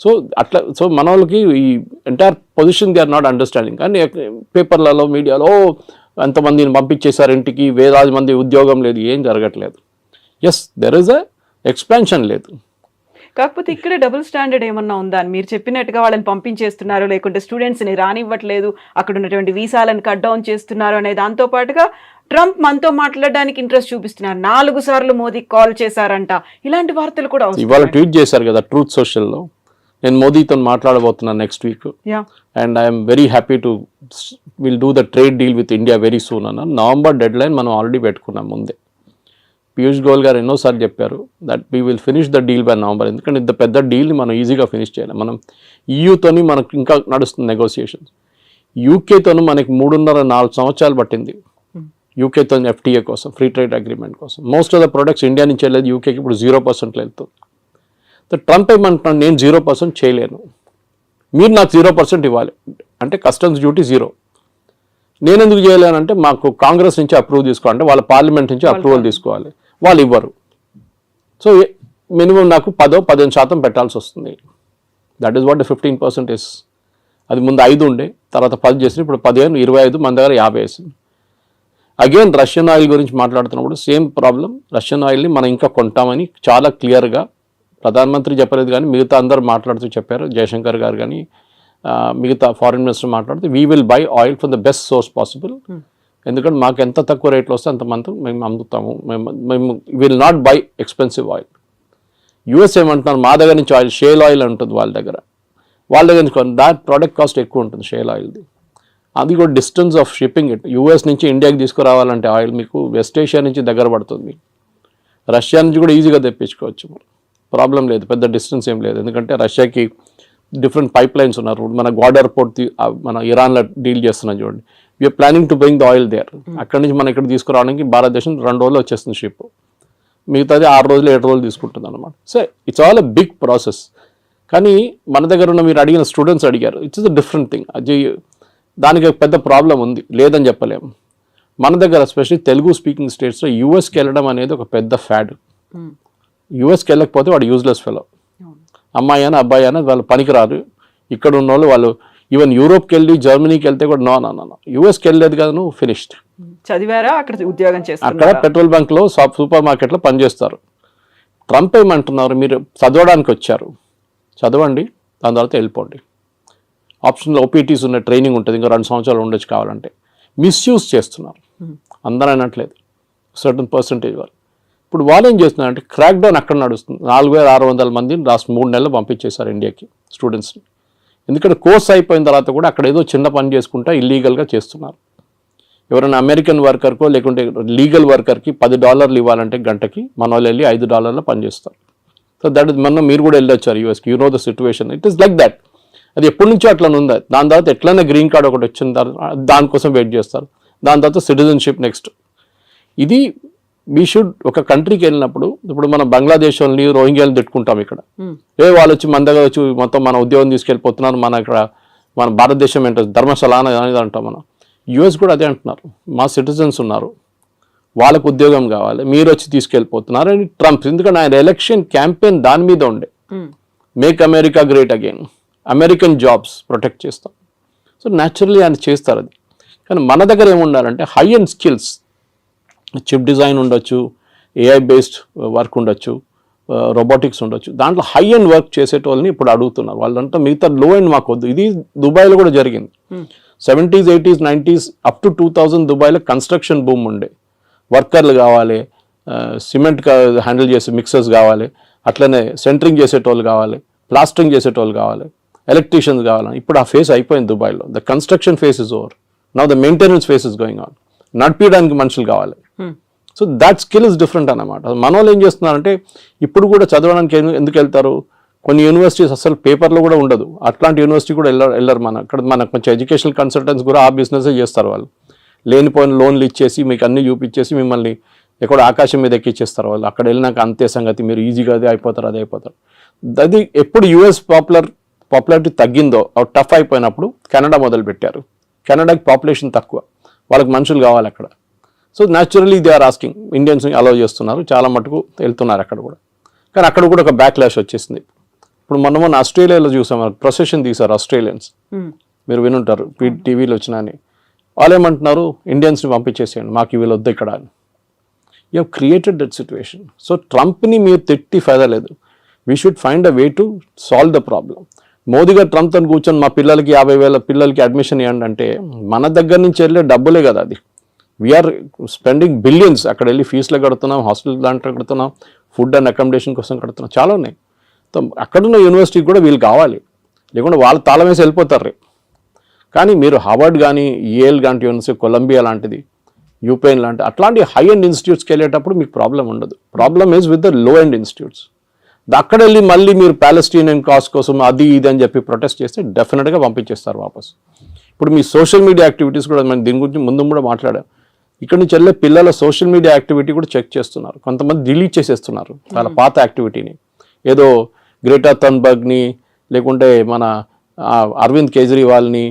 So అట్లా, సో మన వాళ్ళకి ఈ entire position they are not understanding. కానీ పేపర్లలో మీడియాలో ఎంతమందిని పంపించేశారు ఇంటికి, వేలాది మంది ఉద్యోగం లేదు, ఏం జరగట్లేదు. Yes, there is a expansion లేదు. కాకపోతే ఇక్కడ డబుల్ స్టాండర్డ్ ఏమన్నా ఉందా అని మీరు చెప్పినట్టుగా వాళ్ళని పంపించేస్తున్నారు, లేకుంటే స్టూడెంట్స్ని రానివ్వట్లేదు, అక్కడ ఉన్నటువంటి వీసాలను కట్ డౌన్ చేస్తున్నారు అనే దాంతో పాటుగా ట్రంప్ మనతో మాట్లాడడానికి ఇంట్రెస్ట్ చూపిస్తున్నారు, 4 సార్లు మోదీకి కాల్ చేశారంట, ఇలాంటి వార్తలు కూడా ఇవాళ ట్వీట్ చేశారు కదా ట్రూత్ సోషల్లో, నేను మోదీతో మాట్లాడబోతున్నాను next week, and I'm very happy to will do the trade deal with India very soon అన్న. నవంబర్ డెడ్ లైన్ మనం ఆల్రెడీ పెట్టుకున్నాం ముందే. పీయూష్ గోయల్ గారు ఎన్నోసార్లు చెప్పారు that we will finish the deal by November. ఎందుకంటే ఇంత పెద్ద డీల్ని మనం ఈజీగా ఫినిష్ చేయాలి. మనం ఈయూతోని మనకు ఇంకా నడుస్తుంది నెగోసియేషన్స్. యూకేతోనూ మనకి 3.5-4 సంవత్సరాలు పట్టింది యూకేతో ఎఫ్టీఏ కోసం, ఫ్రీ ట్రేడ్ అగ్రిమెంట్ కోసం. Most of the products India నుంచి వెళ్ళేది యూకేకి ఇప్పుడు 0% వెళ్తుంది. ట్రంప్ ఏమంటున్నాను, నేను 0% చేయలేను, మీరు నాకు 0% ఇవ్వాలి అంటే కస్టమ్స్ డ్యూటీ 0. నేను ఎందుకు చేయలేనంటే మాకు కాంగ్రెస్ నుంచి అప్రూవ్ తీసుకోవాలంటే వాళ్ళ పార్లమెంట్ నుంచి అప్రూవల్ తీసుకోవాలి, వాళ్ళు ఇవ్వరు. సో మినిమం నాకు 10-15% పెట్టాల్సి వస్తుంది. That is what 15% is. అది ముందు 5 ఉండే, తర్వాత 10 చేసి ఇప్పుడు 15, 25, మన దగ్గర 50 వేసింది. అగైన్ రష్యన్ ఆయిల్ గురించి మాట్లాడుతున్నప్పుడు సేమ్ ప్రాబ్లం. రష్యన్ ఆయిల్ని మనం ఇంకా కొంటామని చాలా క్లియర్గా ప్రధానమంత్రి చెప్పలేదు, కానీ మిగతా అందరూ మాట్లాడుతూ చెప్పారు. జయశంకర్ గారు కానీ మిగతా ఫారిన్ మినిస్టర్ మాట్లాడుతూ we will buy oil from the best source possible. ఎందుకంటే మాకు ఎంత తక్కువ రేట్లో వస్తే అంతమంది మేము అమ్ముతాము. మేము will not by expensive oil. US ఏమంటున్నారు, మా దగ్గర నుంచి ఆయిల్ షేల్ ఆయిల్ ఉంటుంది వాళ్ళ దగ్గర నుంచి దాట్ ప్రోడక్ట్ కాస్ట్ ఎక్కువ ఉంటుంది షేల్ ఆయిల్ది. అది కూడా distance of shipping it. US నుంచి ఇండియాకి తీసుకురావాలంటే ఆయిల్ మీకు వెస్ట్ ఏషియా నుంచి దగ్గర పడుతుంది, మీకు రష్యా నుంచి కూడా ఈజీగా తెప్పించుకోవచ్చు, ప్రాబ్లం లేదు, పెద్ద డిస్టెన్స్ ఏం లేదు. ఎందుకంటే రష్యాకి డిఫరెంట్ పైప్ లైన్స్ ఉన్నారు. మన గ్వాడర్ పోర్ట్ మన ఇరాన్లో డీల్ చేస్తున్నాం చూడండి. We're planning to bring the oil there. అక్కడి నుంచి మనం ఇక్కడ తీసుకురావడానికి భారతదేశం 2 రోజులు వచ్చేస్తుంది షిప్, మిగతాది 6 రోజులు 7 రోజులు తీసుకుంటుంది అనమాట. So it's all a big process. కానీ మన దగ్గర ఉన్న మీరు అడిగిన స్టూడెంట్స్ అడిగారు, ఇట్స్ ఎ డిఫరెంట్ థింగ్. అది దానికి పెద్ద ప్రాబ్లం ఉంది, లేదని చెప్పలేము. మన దగ్గర ఎస్పెషల్లీ తెలుగు స్పీకింగ్ స్టేట్స్లో యూఎస్కి వెళ్ళడం అనేది ఒక పెద్ద ఫ్యాడ్. యూఎస్కి వెళ్ళకపోతే వాడు యూజ్లెస్ ఫెలో. అమ్మాయి అయినా అబ్బాయి అయినా వాళ్ళు పనికిరారు. ఇక్కడ ఉన్న వాళ్ళు ఈవెన్ యూరోప్కి వెళ్ళి జర్మనీకి వెళ్తే కూడా నో యూఎస్కి వెళ్ళలేదు కదా నువ్వు ఫినిష్డ్. చదివారా, అక్కడ ఉద్యోగం చేస్తారు, అక్కడ పెట్రోల్ బంక్లో సూపర్ మార్కెట్లో పనిచేస్తారు. ట్రంప్ ఏమంటున్నారు, మీరు చదవడానికి వచ్చారు, చదవండి, దాని తర్వాత వెళ్ళిపోండి. ఆప్షన్లో ఓపీటీస్ ఉన్న ట్రైనింగ్ ఉంటుంది, ఇంకా 2 సంవత్సరాలు ఉండొచ్చు కావాలంటే. మిస్యూజ్ చేస్తున్నారు, అందరూ అనట్లేదు, సర్టన్ పర్సంటేజ్ వాళ్ళు. ఇప్పుడు వాళ్ళు ఏం చేస్తున్నారంటే క్రాక్ డౌన్ అక్కడ నడుస్తుంది. 4600 మందిని లాస్ట్ 3 నెలలు పంపించేశారు ఇండియాకి స్టూడెంట్స్ని. ఎందుకంటే కోర్స్ అయిపోయిన తర్వాత కూడా అక్కడ ఏదో చిన్న పని చేసుకుంటా ఇల్లీగల్గా చేస్తున్నారు. ఎవరైనా అమెరికన్ వర్కర్కో లేకుంటే లీగల్ వర్కర్కి $10 ఇవ్వాలంటే గంటకి, మన వాళ్ళు వెళ్ళి $5 పనిచేస్తారు. సో దట్ ఇస్ మొన్న మీరు కూడా వెళ్ళొచ్చారు యూఎస్కి, you know the situation. It is like that. అది ఎప్పటి నుంచో అట్లా ఉంది. దాని తర్వాత ఎట్లయినా గ్రీన్ కార్డ్ ఒకటి వచ్చిన తర్వాత దానికోసం వెయిట్ చేస్తారు. దాని తర్వాత సిటిజన్షిప్ నెక్స్ట్. ఇది వీ షుడ్ ఒక కంట్రీకి వెళ్ళినప్పుడు, ఇప్పుడు మనం బంగ్లాదేశ్ వాళ్ళని రోహింగ్యాలను తిట్టుకుంటాం ఇక్కడ, వాళ్ళు వచ్చి మన దగ్గర వచ్చి మొత్తం మన ఉద్యోగం తీసుకెళ్ళిపోతున్నారు, మన ఇక్కడ మన భారతదేశం ఏంటో ధర్మశాల అనేది అంటాం మనం. యూఎస్ కూడా అదే అంటున్నారు, మా సిటిజన్స్ ఉన్నారు, వాళ్ళకు ఉద్యోగం కావాలి, మీరు వచ్చి తీసుకెళ్ళిపోతున్నారు అని ట్రంప్. ఎందుకంటే ఆయన ఎలక్షన్ క్యాంపెయిన్ దాని మీద ఉండే, make America great again, American jobs protect చేస్తాం. సో న్యాచురల్లీ ఆయన చేస్తారు అది. కానీ మన దగ్గర ఏముండాలంటే high end skills, chip design ఉండొచ్చు, ఏఐ బేస్డ్ వర్క్ ఉండొచ్చు, రోబోటిక్స్ ఉండొచ్చు, దాంట్లో హై అండ్ వర్క్ చేసేటోళ్ళని ఇప్పుడు అడుగుతున్నారు. వాళ్ళంతా మిగతా లో అండ్ మాకు వద్దు. ఇది దుబాయ్లో కూడా జరిగింది. 70s, 80s, 90s up to 2000 దుబాయ్లో కన్స్ట్రక్షన్ బూమ్ ఉండే. వర్కర్లు కావాలి, సిమెంట్ హ్యాండిల్ చేసే మిక్సర్స్ కావాలి, అట్లనే సెంటరింగ్ చేసేటోళ్ళు కావాలి, ప్లాస్టరింగ్ చేసేటోళ్ళు కావాలి, ఎలక్ట్రీషియన్స్ కావాలి. ఇప్పుడు ఆ ఫేస్ అయిపోయింది దుబాయ్లో. The construction face is over, now the maintenance face is going on. నడిపించడానికి మనుషులు కావాలి. So that skill is different అన్నమాట. మన వాళ్ళు ఏం చేస్తున్నారంటే ఇప్పుడు కూడా చదవడానికి ఎందుకు వెళ్తారు, కొన్ని యూనివర్సిటీస్ అసలు పేపర్లో కూడా ఉండదు, అట్లాంటి యూనివర్సిటీ కూడా వెళ్ళరు. మన కొంచెం ఎడ్యుకేషనల్ కన్సల్టెంట్స్ కూడా ఆ బిజినెసే చేస్తారు. వాళ్ళు లేనిపోయిన లోన్లు ఇచ్చేసి మీకు అన్నీ చూపించేసి మిమ్మల్ని ఎక్కడ ఆకాశం మీద ఎక్కిచ్చేస్తారు వాళ్ళు. అక్కడ వెళ్ళినాక అంతే సంగతి, మీరు ఈజీగా అదే అయిపోతారు. అది ఎప్పుడు యూఎస్ పాపులారిటీ తగ్గిందో, టఫ్ అయిపోయినప్పుడు కెనడా మొదలు పెట్టారు. కెనడాకి పాపులేషన్ తక్కువ, వాళ్ళకి మనుషులు కావాలి అక్కడ. So naturally they are asking, ఇండియన్స్ని అలౌ చేస్తున్నారు, చాలా మటుకు వెళ్తున్నారు అక్కడ కూడా. కానీ అక్కడ కూడా ఒక బ్యాక్లాష్ వచ్చేసింది. ఇప్పుడు మొన్న ఆస్ట్రేలియాలో చూసాం, ప్రొసెషన్ తీశారు ఆస్ట్రేలియన్స్, మీరు వినుంటారు, టీవీలో వచ్చినా అని. వాళ్ళు ఏమంటున్నారు, ఇండియన్స్ని పంపించేసేయండి, మాకు వీళ్ళు వద్దు ఇక్కడ అని. You have created that situation. So ట్రంప్ని మీరు తిట్టి ఫైదా లేదు. We should find a way to solve the problem. Modi garu ట్రంప్తో కూర్చొని మా పిల్లలకి 50,000 పిల్లలకి అడ్మిషన్ ఇవ్వండి అంటే మన దగ్గర నుంచి వెళ్ళే డబ్బులే కదా అది. We're spending billions. అక్కడ వెళ్ళి ఫీజులు కడుతున్నాం, హాస్టల్ దాంట్లో కడుతున్నాం, ఫుడ్ అండ్ అకామిడేషన్ కోసం కడుతున్నాం, చాలా ఉన్నాయి. అక్కడున్న యూనివర్సిటీకి కూడా వీళ్ళు కావాలి, లేకుంటే వాళ్ళు తాళం వేసి వెళ్ళిపోతారు రే. కానీ మీరు హార్వర్డ్ కానీ, ఏఎల్ లాంటి యూనివర్సిటీ, కొలంబియా లాంటిది, యూపెన్ లాంటి అట్లాంటి హై అండ్ ఇన్స్టిట్యూట్స్కి వెళ్ళేటప్పుడు మీకు ప్రాబ్లం ఉండదు. Problem is with the low and institutes. అక్కడ వెళ్ళి మళ్ళీ మీరు ప్యాలెస్టీనియన్ కాజ్ కోసం అది ఇది అని చెప్పి ప్రొటెస్ట్ చేస్తే డెఫినెట్గా పంపించేస్తారు వాపస్. ఇప్పుడు మీ సోషల్ మీడియా యాక్టివిటీస్ కూడా మనం దీని గురించి ముందు కూడా మాట్లాడాం. ఇక్కడ నుంచి వెళ్ళే పిల్లల సోషల్ మీడియా యాక్టివిటీ కూడా చెక్ చేస్తున్నారు. కొంతమంది డిలీట్ చేసేస్తున్నారు వాళ్ళ పాత యాక్టివిటీని. ఏదో గ్రేటా థన్బర్గ్ని లేకుంటే మన అరవింద్ కేజ్రీవాల్ని,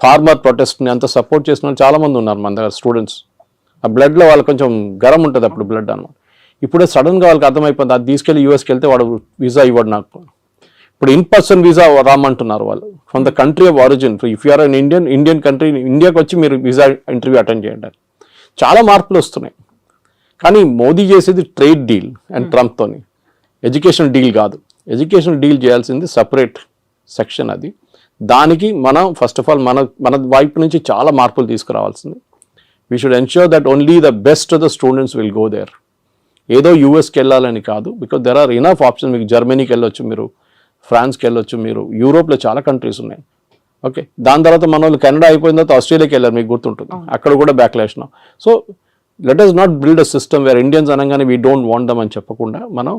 ఫార్మర్ ప్రొటెస్ట్ని అంత సపోర్ట్ చేసిన వాళ్ళు చాలామంది ఉన్నారు మన దగ్గర స్టూడెంట్స్. ఆ బ్లడ్లో వాళ్ళకి కొంచెం గరం ఉంటుంది అప్పుడు బ్లడ్ అనమాట. ఇప్పుడే సడన్గా వాళ్ళకి అర్థమైపోయింది, అది తీసుకెళ్ళి యూఎస్కి వెళ్తే వాడు వీసా ఇవ్వడు నాకు. ఇప్పుడు ఇన్ పర్సన్ వీసా రామంటున్నారు వాళ్ళు, from the country of origin. If you're an Indian country, ఇండియాకి వచ్చి మీరు వీసా ఇంటర్వ్యూ అటెండ్ చేయండి. చాలా మార్పులు వస్తున్నాయి. కానీ మోదీ చేసేది ట్రేడ్ డీల్ అండ్ ట్రంప్తోని, ఎడ్యుకేషన్ డీల్ కాదు. ఎడ్యుకేషన్ డీల్ చేయాల్సింది సపరేట్ సెక్షన్ అది. దానికి మనం ఫస్ట్ ఆఫ్ ఆల్ మన వైపు నుంచి చాలా మార్పులు తీసుకురావాల్సింది. We should ensure that only the best of the students will go there. ఏదో యూఎస్కి వెళ్ళాలని కాదు, because there are enough option. మీకు జర్మనీకి వెళ్ళొచ్చు, మీరు ఫ్రాన్స్కి వెళ్ళొచ్చు, మీరు యూరోప్లో చాలా కంట్రీస్ ఉన్నాయి. ఓకే, దాని తర్వాత మన వాళ్ళు కెనడా అయిపోయిన తర్వాత ఆస్ట్రేలియాకి వెళ్ళారు, మీకు గుర్తుంటుంది, అక్కడ కూడా backlash. So let us not build a system wear Indians అనగానే వీ డోంట్ వాంట్ దమ్ అని చెప్పకుండా మనం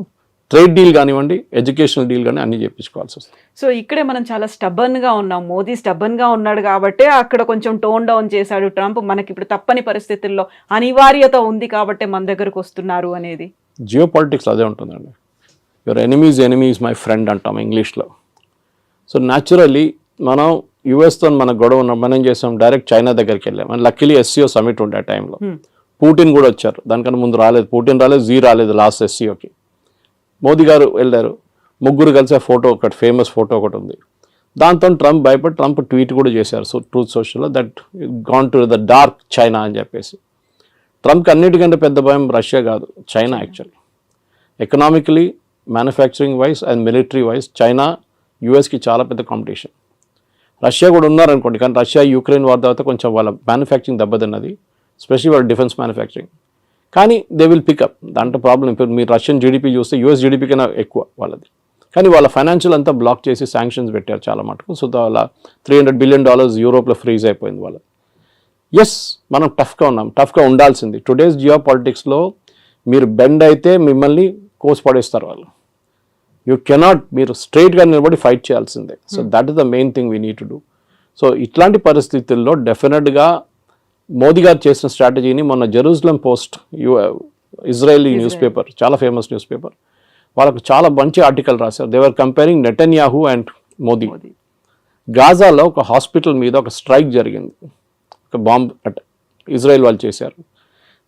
ట్రేడ్ డీల్ కానివ్వండి, ఎడ్యుకేషనల్ డీల్ కానీ అన్ని చేయించుకోవాల్సి వస్తుంది. సో ఇక్కడే మనం చాలా స్టబర్న్ గా ఉన్నాం. మోదీ స్టబర్న్ గా ఉన్నాడు కాబట్టి అక్కడ కొంచెం టోన్ డౌన్ చేశాడు ట్రంప్. మనకి ఇప్పుడు తప్పని పరిస్థితుల్లో అనివార్యత ఉంది కాబట్టి మన దగ్గరకు వస్తున్నారు అనేది. జియో పాలిటిక్స్ అదే ఉంటుందండి. యువర్ ఎనిమీస్ మై ఫ్రెండ్ అంటాం ఇంగ్లీష్లో. సో న్యాచురల్లీ మనం యుఎస్తో మన గొడవ ఉన్న మనం ఏం చేసాం, డైరెక్ట్ చైనా దగ్గరికి వెళ్ళాం. అండ్ లక్కీలీ ఎస్సీఓ సమిట్ ఉండే ఆ టైంలో పుటిన్ కూడా వచ్చారు. దానికన్నా ముందు రాలేదు, పుటిన్ రాలేదు, జీ రాలేదు లాస్ట్ ఎస్సీఓకి. మోదీ గారు వెళ్ళారు, ముగ్గురు కలిసి ఫోటో ఒకటి ఫేమస్ ఫోటో ఒకటి ఉంది. దాంతో ట్రంప్ భయపడి ట్రంప్ ట్వీట్ కూడా చేశారు ట్రూత్ సోషల్లో, that gone to the dark China అని చెప్పేసి. ట్రంప్కి అన్నిటికంటే పెద్ద భయం రష్యా కాదు, China. Actually economically, manufacturing wise and military wise China యూఎస్కి చాలా పెద్ద కాంపిటీషన్. రష్యా కూడా ఉన్నారనుకోండి, కానీ రష్యా యుక్రెయిన్ వార్ తర్వాత కొంచెం వాళ్ళ మ్యానుఫ్యాక్చరింగ్ దెబ్బతిన్నది, స్పెషల్లీ వాళ్ళ డిఫెన్స్ మ్యానుఫ్యాక్చరింగ్. కానీ దే విల్ పికప్, దాంట్లో ప్రాబ్లం. ఇప్పుడు మీరు రష్యన్ జీడిపి చూస్తే యూఎస్ జీడిపి కన్నా ఎక్కువ వాళ్ళది. కానీ వాళ్ళ ఫైనాన్షియల్ అంతా బ్లాక్ చేసి శాంక్షన్స్ పెట్టారు చాలా మటుకు. సో వాళ్ళ $300 బిలియన్ యూరోప్లో ఫ్రీజ్ అయిపోయింది వాళ్ళది. ఎస్, మనం టఫ్గా ఉన్నాం, టఫ్గా ఉండాల్సింది. టుడేస్ జియో పాలిటిక్స్లో మీరు బెండ్ అయితే మిమ్మల్ని కోసి పడేస్తారు వాళ్ళు. యూ కెనాట్, మీరు స్ట్రైట్గా నిలబడి ఫైట్ చేయాల్సిందే. So that is the main thing we need to do. So ఇట్లాంటి పరిస్థితుల్లో డెఫినెట్గా మోదీ గారు చేసిన స్ట్రాటజీని మొన్న Jerusalem Post, Israeli newspaper, చాలా ఫేమస్ న్యూస్ పేపర్, వాళ్ళకు చాలా మంచి ఆర్టికల్ రాశారు. They were comparing Netanyahu and Modi. గాజాలో ఒక హాస్పిటల్ మీద ఒక స్ట్రైక్ జరిగింది, ఒక బాంబ్ అటాక్ ఇజ్రాయెల్ వాళ్ళు చేశారు.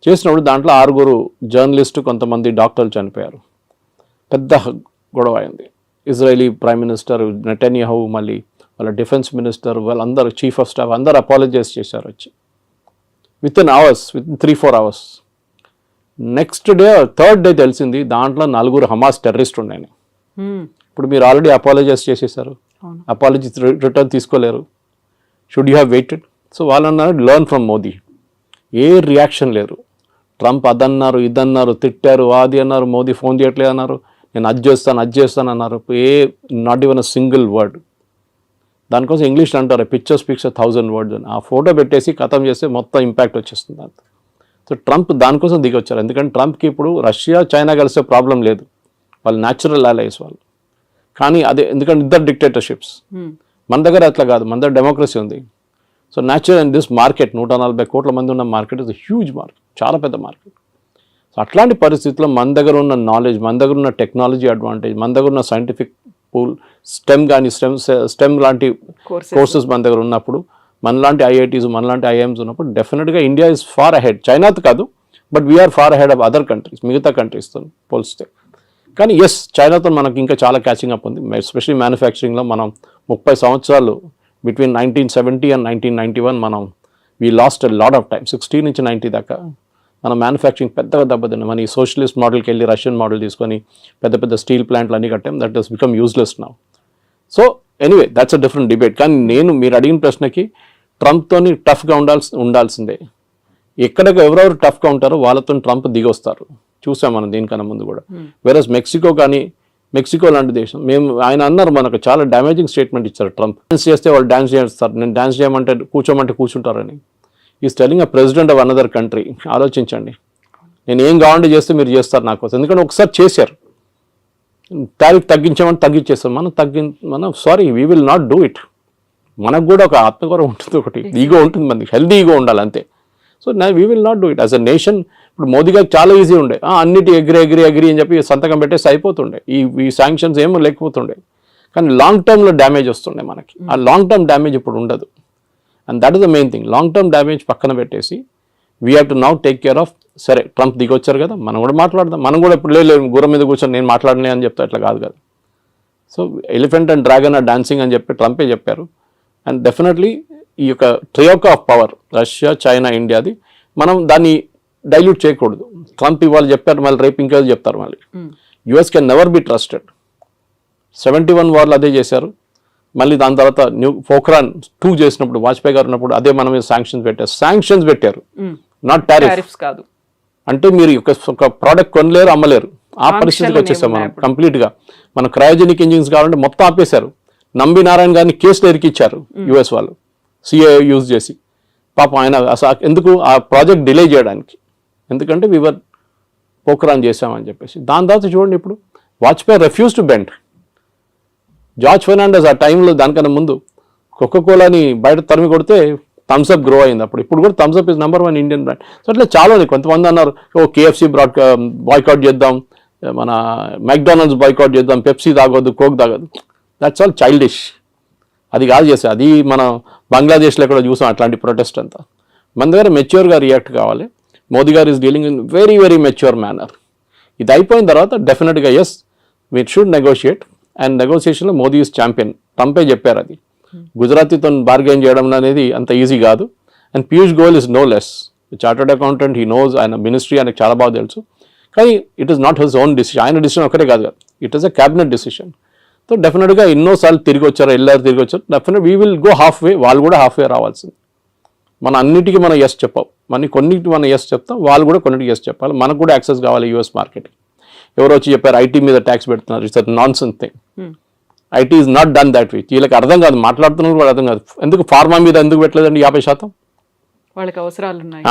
చేసినప్పుడు దాంట్లో 6 జర్నలిస్టు, కొంతమంది డాక్టర్లు చనిపోయారు. పెద్ద గొడవ అయింది. ఇజ్రాయలీ ప్రైమ్ మినిస్టర్ నెటన్యాహు, మళ్ళీ వాళ్ళ డిఫెన్స్ మినిస్టర్, వాళ్ళందరూ చీఫ్ ఆఫ్ స్టాఫ్ అందరూ అపాలజైజ్ చేశారు వచ్చి. With in 3-4 hours. Next day, third day తెలిసింది దాంట్లో 4 హమాస్ టెర్రరిస్ట్ ఉన్నాయని. ఇప్పుడు మీరు ఆల్రెడీ అపాలజైజ్ చేసేసారు, అపాలజీ రిటర్న్ తీసుకోలేరు. Should you have weighted? So వాళ్ళు అన్నారు learn from Modi. A reaction లేరు. ట్రంప్ అదన్నారు, ఇదన్నారు, తిట్టారు, అది అన్నారు, మోదీ ఫోన్ చేయట్లేదు అన్నారు, నేను అది చేస్తాను అన్నారు. Not even a single word. దానికోసం ఇంగ్లీష్లో అంటారు పిక్చర్ స్పీక్స్ 1,000 words అని. ఆ ఫోటో పెట్టేసి ఖతం చేస్తే మొత్తం ఇంపాక్ట్ వచ్చేస్తుంది అంత. సో ట్రంప్ దానికోసం దిగొచ్చారు. ఎందుకంటే ట్రంప్కి ఇప్పుడు రష్యా చైనా కలిసే ప్రాబ్లం లేదు, వాళ్ళు న్యాచురల్ అలైస్ వాళ్ళు. కానీ అదే ఎందుకంటే ఇద్దరు డిక్టేటర్షిప్స్. మన దగ్గర అట్లా కాదు, మన దగ్గర డెమోక్రసీ ఉంది. So natural and this market 140 కోట్ల మంది ఉన్న మార్కెట్ ఇస్ హ్యూజ్ మార్కెట్, చాలా పెద్ద మార్కెట్. సో అట్లాంటి పరిస్థితుల్లో మన దగ్గర ఉన్న నాలెడ్జ్, మన దగ్గర ఉన్న టెక్నాలజీ అడ్వాంటేజ్, మన దగ్గర ఉన్న సైంటిఫిక్ పూల్, స్టెమ్ కానీ స్టెమ్ లాంటి కోర్సెస్ మన దగ్గర ఉన్నప్పుడు, మనలాంటి ఐఐటీస్, మనలాంటి ఐఎమ్స్ ఉన్నప్పుడు డెఫినెట్గా ఇండియా ఇస్ ఫార్ అహెడ్. చైనాతో కాదు, but we're far ahead of other countries, మిగతా కంట్రీస్తో పోలిస్తే. కానీ ఎస్, చైనాతో మనకి ఇంకా చాలా క్యాచింగ్ అప్ ఉంది. ఎస్పెషల్లీ మ్యానుఫ్యాక్చరింగ్లో మనం 30 సంవత్సరాలు బిట్వీన్ 1970 and 1991 మనం we lost a lot of time. 60 నుంచి 90 దాకా మన మ్యానుఫ్యాక్చరింగ్ పెద్దగా దెబ్బతిన్నాం. మన ఈ సోషలిస్ట్ మోడల్కి వెళ్ళి రష్యన్ మోడల్ తీసుకొని పెద్ద పెద్ద స్టీల్ ప్లాంట్లు అన్నీ కట్టాం. That has become useless now. So anyway that's a different debate. కానీ మీరు అడిగిన ప్రశ్నకి ట్రంప్తోని టఫ్గా ఉండాల్సిందే. ఎక్కడికి ఎవరెవరు టఫ్గా ఉంటారో వాళ్ళతో ట్రంప్ దిగొస్తారు. చూసాం మనం దీనికన్నా ముందు కూడా. వేరస్ మెక్సికో లాంటి దేశం, ఆయన అన్నారు, మనకు చాలా డ్యామేజింగ్ స్టేట్మెంట్ ఇచ్చారు ట్రంప్. డాన్స్ చేస్తే వాళ్ళు డాన్స్ చేస్తారు, నేను డాన్స్ చేయమంటే కూర్చోమంటే కూర్చుంటారని. Is telling a president of another country. ఆలోచించండి, నేను ఏం కావాలంటే చేస్తే మీరు చేస్తారు నా కోసం. ఎందుకంటే ఒకసారి చేశారు, టారిఫ్ తగ్గించామని తగ్గించేస్తాం. మనం sorry, we will not do it. మనకు కూడా ఒక ఆత్మగౌరవం ఉంటుంది, ఒకటి ఈగో ఉంటుంది, మనకి హెల్దీ ఈగో ఉండాలి అంతే. So we will not do it as a nation. ఇప్పుడు మోదీ గారికి చాలా ఈజీ ఉండే, అన్నిటి ఎగ్రీ అని చెప్పి సంతకం పెట్టేసి అయిపోతుండే, ఈ శాంక్షన్స్ ఏమో లేకపోతుండే. కానీ లాంగ్ టర్మ్లో డ్యామేజ్ వస్తుండే మనకి. ఆ లాంగ్ టర్మ్ డ్యామేజ్ ఇప్పుడు ఉండదు. And that is the main thing. Long term damage పక్కన పెట్టేసి we have to now take care of. సరే, ట్రంప్ దిగొచ్చారు కదా, మనం కూడా మాట్లాడదాం. మనం కూడా ఇప్పుడు లేదు గుర్రం మీద కూర్చొని నేను మాట్లాడలే అని చెప్తా, అట్లా కాదు కదా. So elephant and dragon are dancing అని చెప్పి ట్రంపే చెప్పారు. అండ్ డెఫినెట్లీ ఈ యొక్క troika of power, Russia, China, ఇండియాది, మనం దాన్ని డైల్యూట్ చేయకూడదు. ట్రంప్ ఇవాళ చెప్పారు, మళ్ళీ రేపు ఇంకా చెప్తారు. మళ్ళీ US can never be trusted. 71 వార్లు అదే చేశారు. మళ్ళీ దాని తర్వాత పోఖ్రాన్ 2 చేసినప్పుడు, వాజ్పేయి గారు ఉన్నప్పుడు అదే మన మీద శాంక్షన్స్ పెట్టారు, నాట్ టారిఫ్స్ కాదు. అంటే మీరు ఒక ప్రోడక్ట్ కొనలేరు, అమ్మలేరు, ఆ పరిస్థితికి వచ్చేసాం మనం కంప్లీట్గా. మన క్రయోజెనిక్ ఇంజిన్స్ కావాలంటే మొత్తం ఆపేశారు. నంబి నారాయణ గారిని కేసులు ఇరికిచ్చారు యుఎస్ వాళ్ళు, సిఏ యూజ్ చేసి. పాపం ఆయన అసలు ఎందుకు ఆ ప్రాజెక్ట్ డిలే చేయడానికి, ఎందుకంటే వివర్ పోఖ్రాన్ చేసామని చెప్పేసి. దాని తర్వాత చూడండి ఇప్పుడు Vajpayee refuse to bend. George Fernandes ఆ టైంలో దానికన్నా ముందు కోకోకోలాని బయట తరిమి కొడితే థమ్స్అప్ గ్రో అయింది అప్పుడు. ఇప్పుడు కూడా Thums Up is #1 Indian brand. So అట్లా చాలా ఉన్నాయి. కొంతమంది అన్నారు KFC బాయ్కాట్ చేద్దాం, మన మెక్డానల్డ్స్ బాయ్కాట్ చేద్దాం, పెప్సీ తాగొద్దు, కోక్ తాగొద్దు. That's all childish. అది కాదు చేసేది. అది మన బంగ్లాదేశ్లో కూడా చూసాం అట్లాంటి ప్రొటెస్ట్ అంతా. మన దగ్గర మెచ్యూర్గా రియాక్ట్ కావాలి. మోదీ గారు is dealing in very very mature manner. ఇది అయిపోయిన తర్వాత డెఫినెట్గా as we should negotiate. And నెగోషియేషన్లో మోదీ ఈజ్ ఛాంపియన్. ట్రంపే చెప్పారు అది. గుజరాతీతో బార్గెన్ చేయడం అనేది అంత ఈజీ కాదు. And Piyush Goyal is no less chartered accountant. He knows, ఆయన మినిస్ట్రీ ఆయనకు చాలా బాగా తెలుసు. కానీ it is not his own decision. ఆయన డిసిషన్ ఒకటే కాదు కదా, it is a cabinet decision. So డెఫినెట్గా ఎన్నోసార్లు తిరిగి వచ్చారు, తిరిగి వచ్చారు. Definite we will go half వే. వాళ్ళు కూడా హాఫ్ వే రావాల్సింది. మన అన్నిటికీ మనం ఎస్ చెప్పాం, కొన్నిటికి మనం ఎస్ చెప్తాం, వాళ్ళు కూడా కొన్నిటికి ఎస్ చెప్పాలి. మనకు కూడా యాక్సెస్ కావాలి యూఎస్ మార్కెట్కి. ఎవరో వచ్చి చెప్పారు ఐటీ మీద ట్యాక్స్ పెడుతున్నారు. It's non sense thing. IT is not done that way. వీళ్ళకి అర్థం కాదు, మాట్లాడుతున్నారు కూడా అర్థం కాదు. ఎందుకు ఫార్మా మీద ఎందుకు పెట్టలేదండి 50%? వాళ్ళకి అవసరాలు ఉన్నాయి.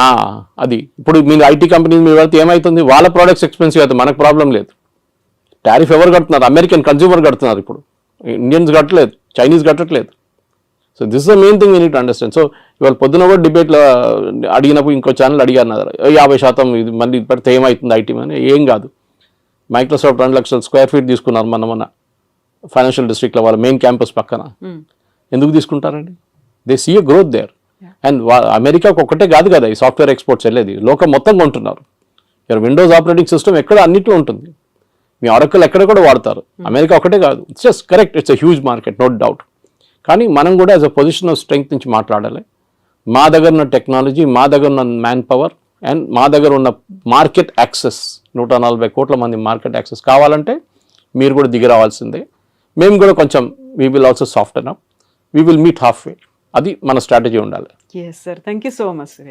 అది ఇప్పుడు మీరు ఐటీ కంపెనీస్ మీద పెడితే ఏమవుతుంది? వాళ్ళ ప్రోడక్ట్స్ ఎక్స్పెన్సివ్ అవుతుంది, మనకు ప్రాబ్లం లేదు. టారిఫ్ ఎవరు కడుతున్నారు? అమెరికన్ కన్జ్యూమర్ కడుతున్నారు. ఇప్పుడు ఇండియన్స్ కట్టలేదు, చైనీస్ కట్టట్లేదు. So this is the main thing we need to understand. So ఇవాళ పొద్దున కూడా డిబేట్లో అడిగినప్పుడు ఇంకో ఛానల్ అడిగారు 50% ఇది మళ్ళీ పెడితే ఏమవుతుంది ఐటీ అని. ఏం కాదు. మైక్రోసాఫ్ట్ 2 లక్షల స్క్వేర్ ఫీట్ తీసుకున్నారు మన ఫైనాన్షియల్ డిస్ట్రిక్ట్లో, వాళ్ళ మెయిన్ క్యాంపస్ పక్కన. ఎందుకు తీసుకుంటారండి? They see a growth there. And అమెరికాకు ఒక్కటే కాదు కదా ఈ సాఫ్ట్వేర్ ఎక్స్పోర్ట్స్ వెళ్ళేది, లోకం మొత్తం కొంటున్నారు. విండోస్ ఆపరేటింగ్ సిస్టమ్ ఎక్కడ అన్నిట్లో ఉంటుంది. మీ ఆరకల్ ఎక్కడ కూడా వాడతారు. అమెరికా ఒకటే కాదు. It's just correct, it's a huge market, no doubt. కానీ మనం కూడా as a position of strength నుంచి మాట్లాడాలి. మా దగ్గర ఉన్న టెక్నాలజీ, మా దగ్గర ఉన్న మ్యాన్ పవర్ అండ్ మా దగ్గర ఉన్న మార్కెట్ యాక్సెస్, 140 కోట్ల మంది మార్కెట్ యాక్సెస్ కావాలంటే మీరు కూడా దిగి రావాల్సిందే. మేము కూడా కొంచెం we will also soften up, we will meet halfway. అది మన స్ట్రాటజీ ఉండాలి. Yes sir, thank you so much sir.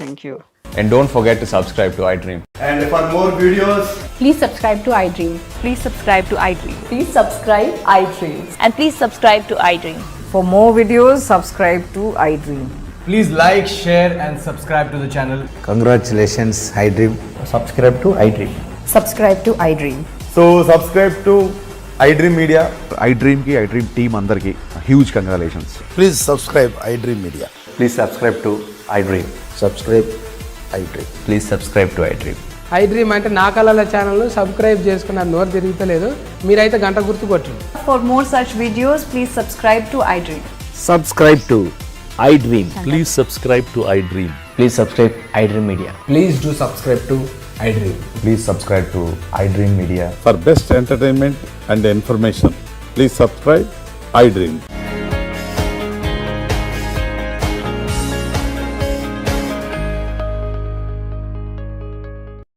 Thank you. And don't forget to subscribe to iDream. And for more videos, Please subscribe to iDream. Please subscribe to iDream. Please subscribe iDream. And please subscribe to iDream. For more videos, subscribe to iDream. please like, share and subscribe to the channel. Congratulations, iDream. Subscribe to iDream. Subscribe to iDream. So subscribe to iDream Media. iDream ki iDream team andarki huge congratulations. Please subscribe iDream Media. Please subscribe to iDream. Subscribe iDream. Please subscribe to iDream. iDream అంటే నా కళల channel subscribe చేసుకున్నారు, నోరు తిరుగుతలేదు. మీరైతే గంట గుర్తు కొట్టండి. For more such videos, please subscribe to iDream. Subscribe to iDream. Please subscribe to iDream. Please subscribe iDream Media. Please do subscribe to iDream. Please subscribe to iDream Media. For best entertainment and information, please subscribe iDream.